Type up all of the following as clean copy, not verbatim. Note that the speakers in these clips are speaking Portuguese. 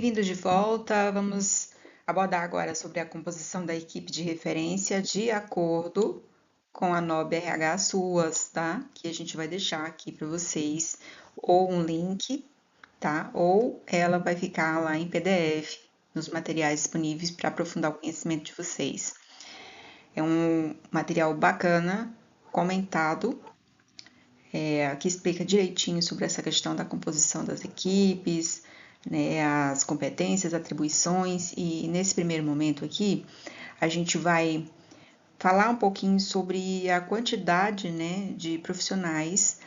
bem-vindos de volta. Vamos abordar agora sobre a composição da equipe de referência de acordo com a NOB RH SUAS, tá? Que a gente vai deixar aqui para vocês ou um link, tá? Ou ela vai ficar lá em PDF, nos materiais disponíveis para aprofundar o conhecimento de vocês. É um material bacana, comentado, que explica direitinho sobre essa questão da composição das equipes, né, as competências, atribuições, e nesse primeiro momento aqui, a gente vai falar um pouquinho sobre a quantidade, né, de profissionais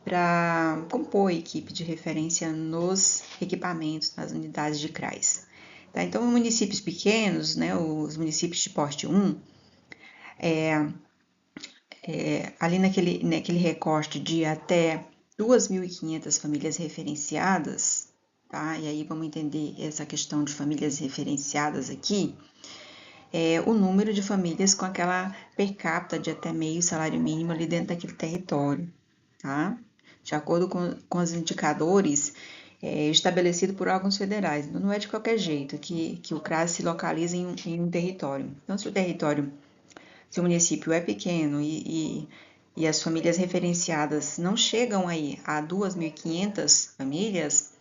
para compor a equipe de referência nos equipamentos, nas unidades de CRAS. Tá? Então, municípios pequenos, né, os municípios de porte 1, ali naquele recorte de até 2.500 famílias referenciadas, tá? E aí vamos entender essa questão de famílias referenciadas aqui, o número de famílias com aquela per capita de até meio salário mínimo ali dentro daquele território, tá? De acordo com os indicadores estabelecidos por órgãos federais. Não é de qualquer jeito que o CRAS se localiza em um território. Então, se o município é pequeno e as famílias referenciadas não chegam aí a 2.500 famílias,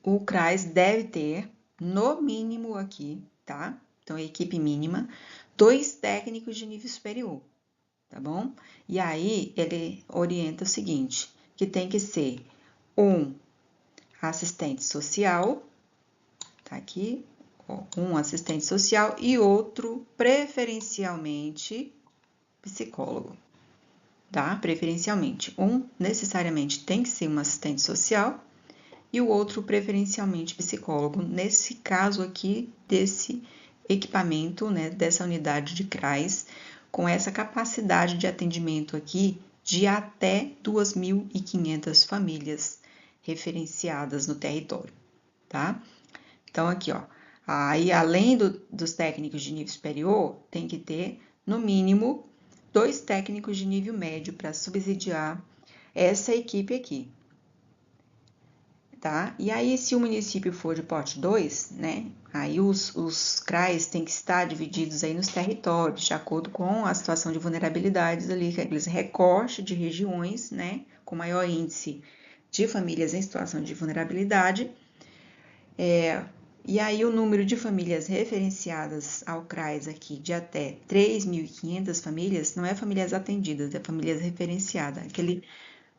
o CRAS deve ter, no mínimo aqui, tá? Então, a equipe mínima, 2 técnicos de nível superior, tá bom? E aí, ele orienta o seguinte, que tem que ser um assistente social, tá aqui, um assistente social e outro, preferencialmente, psicólogo, tá? Preferencialmente. Um, necessariamente, tem que ser um assistente social e o outro, preferencialmente, psicólogo. Nesse caso aqui, desse equipamento, né, dessa unidade de CRAS, com essa capacidade de atendimento aqui de até 2.500 famílias referenciadas no território, tá? Então, aqui, ó, aí além dos técnicos de nível superior, tem que ter, no mínimo, 2 técnicos de nível médio para subsidiar essa equipe aqui, tá? E aí, se o município for de porte 2, né, aí os CRAs têm que estar divididos aí nos territórios, de acordo com a situação de vulnerabilidades ali, aqueles recortes de regiões, né, com maior índice de famílias em situação de vulnerabilidade, e aí o número de famílias referenciadas ao CRAS aqui de até 3.500 famílias, não é famílias atendidas, é famílias referenciadas. Aquele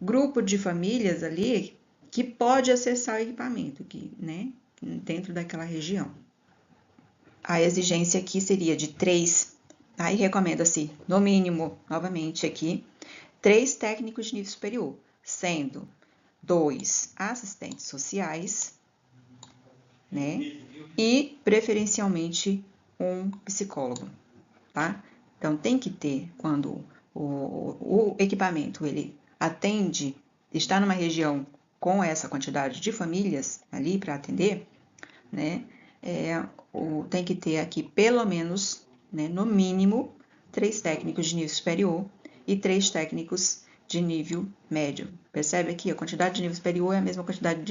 grupo de famílias ali que pode acessar o equipamento, né, dentro daquela região. A exigência aqui seria de 3, aí recomenda-se, no mínimo, novamente aqui, 3 técnicos de nível superior, sendo 2 assistentes sociais, né? E, preferencialmente, um psicólogo, tá? Então, tem que ter, quando o equipamento, ele atende, está numa região com essa quantidade de famílias ali para atender, né? Tem que ter aqui, pelo menos, né, no mínimo, 3 técnicos de nível superior e 3 técnicos de nível médio. Percebe aqui? A quantidade de nível superior é a mesma quantidade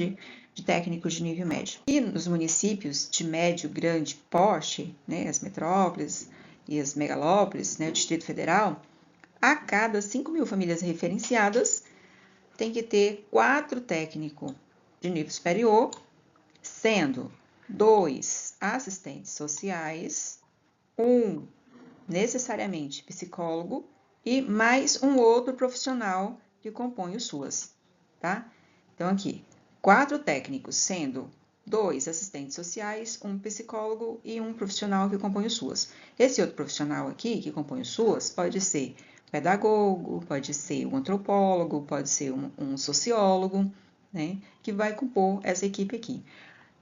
de técnicos de nível médio. E nos municípios de médio, grande porte, né, as metrópoles e as megalópolis, né, o Distrito Federal, a cada 5.000 famílias referenciadas, tem que ter 4 técnicos de nível superior, sendo 2 assistentes sociais, 1 necessariamente psicólogo e mais um outro profissional que compõe o SUAS, tá? Então, aqui, 4 técnicos, sendo 2 assistentes sociais, 1 psicólogo e 1 profissional que compõe o SUAS. Esse outro profissional aqui, que compõe o SUAS, pode ser pedagogo, pode ser um antropólogo, pode ser um sociólogo, né? Que vai compor essa equipe aqui.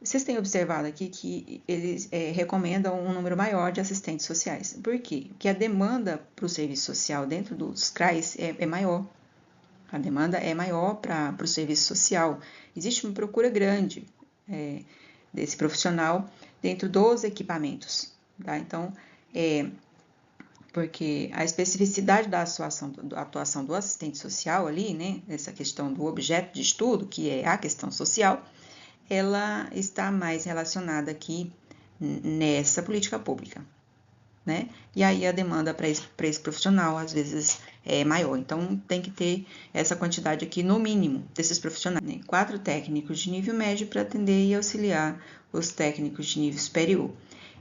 Vocês têm observado aqui que eles recomendam um número maior de assistentes sociais. Por quê? Porque a demanda para o serviço social dentro dos CRAs é maior. A demanda é maior para o serviço social. Existe uma procura grande desse profissional dentro dos equipamentos, tá? Então, porque a especificidade da atuação do assistente social ali, né, essa questão do objeto de estudo, que é a questão social, ela está mais relacionada aqui nessa política pública, né? E aí a demanda para esse profissional, às vezes, é maior. Então, tem que ter essa quantidade aqui, no mínimo, desses profissionais, né? 4 técnicos de nível médio para atender e auxiliar os técnicos de nível superior.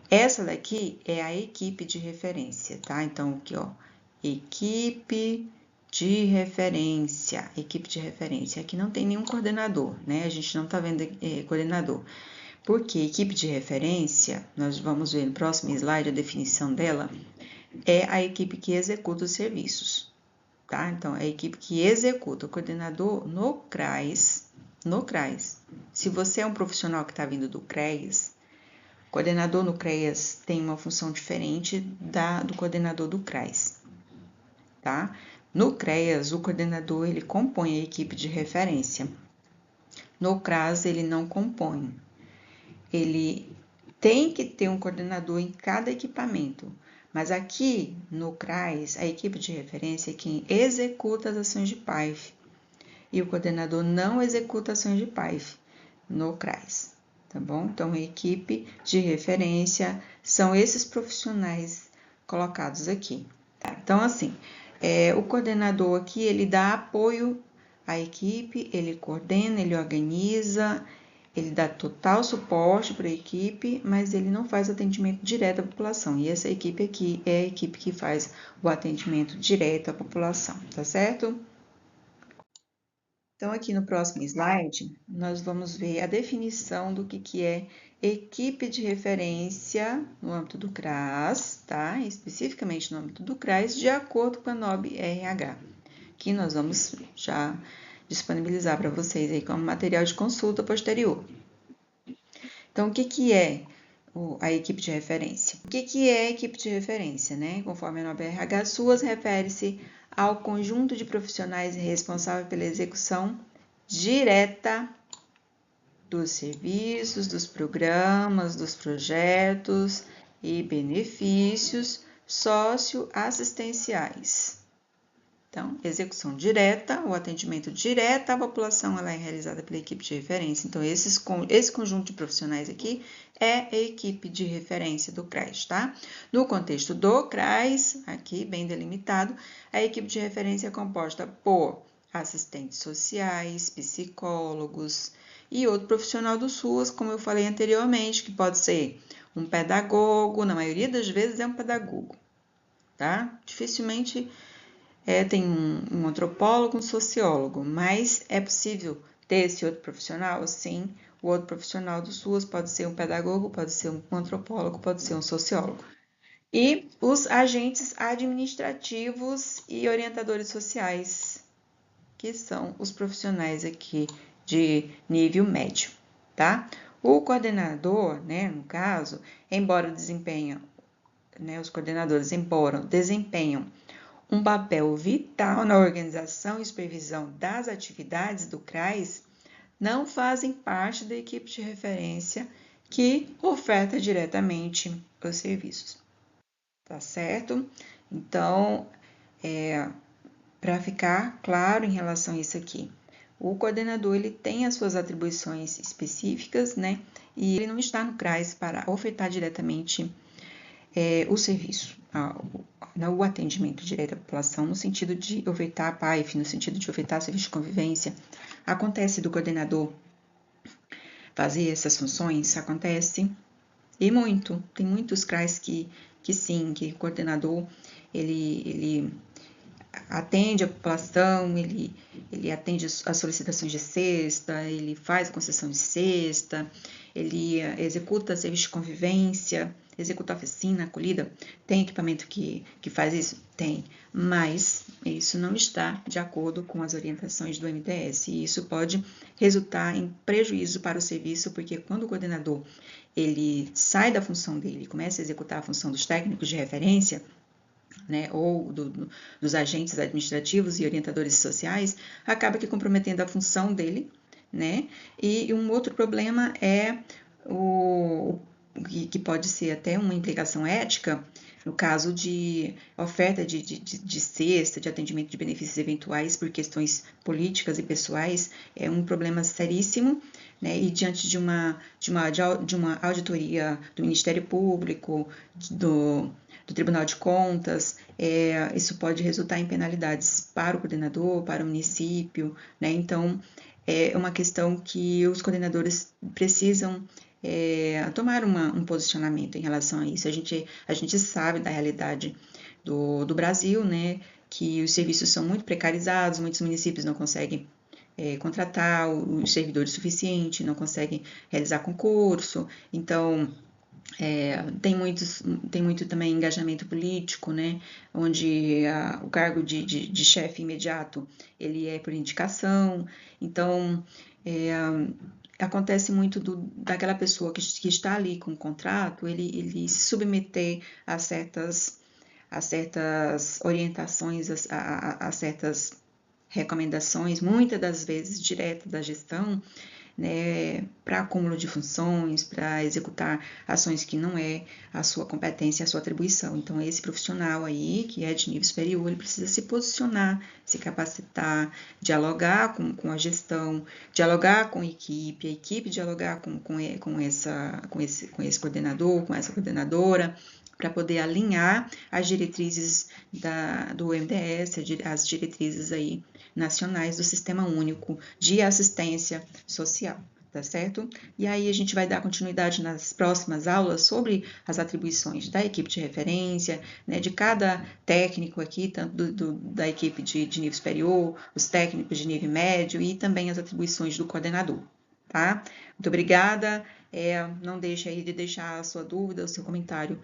Essa daqui é a equipe de referência, tá? Então, aqui, ó, equipe de referência. Aqui não tem nenhum coordenador, né? A gente não tá vendo coordenador. Porque equipe de referência, nós vamos ver no próximo slide a definição dela, é a equipe que executa os serviços, tá? Então, é a equipe que executa. O coordenador no CRAS, se você é um profissional que está vindo do CREAS, o coordenador no CREAS tem uma função diferente do coordenador do CRAS, tá? No CREAS, o coordenador, ele compõe a equipe de referência. No CRAS, ele não compõe. Ele tem que ter um coordenador em cada equipamento, mas aqui no CRAS, a equipe de referência é quem executa as ações de PAIF, e o coordenador não executa ações de PAIF no CRAS, tá bom? Então, a equipe de referência são esses profissionais colocados aqui, tá? Então, assim, o coordenador aqui, ele dá apoio à equipe, ele coordena, ele organiza, ele dá total suporte para a equipe, mas ele não faz atendimento direto à população. E essa equipe aqui é a equipe que faz o atendimento direto à população, tá certo? Então, aqui no próximo slide, nós vamos ver a definição do que é equipe de referência no âmbito do CRAS, tá? Especificamente no âmbito do CRAS, de acordo com a NOB RH, que nós vamos já disponibilizar para vocês aí como material de consulta posterior. Então, o que é a equipe de referência? O que é a equipe de referência, né? Conforme a NOB RH, SUAS refere-se ao conjunto de profissionais responsável pela execução direta dos serviços, dos programas, dos projetos e benefícios socioassistenciais. Então, execução direta, o atendimento direto à população, ela é realizada pela equipe de referência. Então, esse conjunto de profissionais aqui é a equipe de referência do CRAS, tá? No contexto do CRAS, aqui bem delimitado, a equipe de referência é composta por assistentes sociais, psicólogos e outro profissional do SUAS, como eu falei anteriormente, que pode ser um pedagogo, na maioria das vezes é um pedagogo, tá? Dificilmente tem um antropólogo, um sociólogo, mas é possível ter esse outro profissional? Sim, o outro profissional do SUAS pode ser um pedagogo, pode ser um antropólogo, pode ser um sociólogo. E os agentes administrativos e orientadores sociais, que são os profissionais aqui de nível médio, tá? O coordenador, né, no caso, os coordenadores, embora desempenham um papel vital na organização e supervisão das atividades do CRAS, não fazem parte da equipe de referência que oferta diretamente os serviços. Tá certo? Então, para ficar claro em relação a isso aqui, o coordenador ele tem as suas atribuições específicas, né? E ele não está no CRAS para ofertar diretamente o serviço, o atendimento direto à população, no sentido de ofertar a PAIF, no sentido de ofertar serviço de convivência. Acontece do coordenador fazer essas funções? Acontece, e muito. Tem muitos CRAs que sim, que o coordenador, ele atende a população, ele atende as solicitações de cesta, ele faz a concessão de cesta, ele executa serviço de convivência, executa oficina, acolhida. Tem equipamento que faz isso? Tem, mas isso não está de acordo com as orientações do MDS, e isso pode resultar em prejuízo para o serviço, porque quando o coordenador ele sai da função dele e começa a executar a função dos técnicos de referência, né, ou dos agentes administrativos e orientadores sociais, acaba que comprometendo a função dele, né? E um outro problema é o que pode ser até uma implicação ética, no caso de oferta de cesta, de atendimento de benefícios eventuais por questões políticas e pessoais, é um problema seríssimo, né? E diante de uma auditoria do Ministério Público, do Tribunal de Contas, isso pode resultar em penalidades para o coordenador, para o município, né? Então, é uma questão que os coordenadores precisam tomar um posicionamento em relação a isso. A gente sabe da realidade do Brasil, né, que os serviços são muito precarizados, muitos municípios não conseguem contratar os servidores suficientes, não conseguem realizar concurso, então tem muito também engajamento político, né, onde o cargo de chefe imediato ele é por indicação, então acontece muito daquela pessoa que está ali com o contrato, ele se submeter a certas orientações, a certas recomendações, muitas das vezes direto da gestão, né, para acúmulo de funções, para executar ações que não é a sua competência, a sua atribuição. Então, esse profissional aí, que é de nível superior, ele precisa se posicionar, se capacitar, dialogar com a gestão, dialogar com a equipe dialogar com esse coordenador, com essa coordenadora, para poder alinhar as diretrizes do MDS, as diretrizes aí nacionais do Sistema Único de Assistência Social, tá certo? E aí a gente vai dar continuidade nas próximas aulas sobre as atribuições da equipe de referência, né, de cada técnico aqui, tanto da equipe de nível superior, os técnicos de nível médio e também as atribuições do coordenador, tá? Muito obrigada, não deixe aí de deixar a sua dúvida, o seu comentário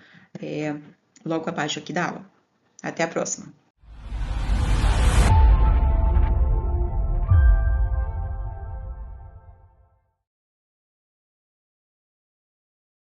logo abaixo aqui da aula. Até a próxima!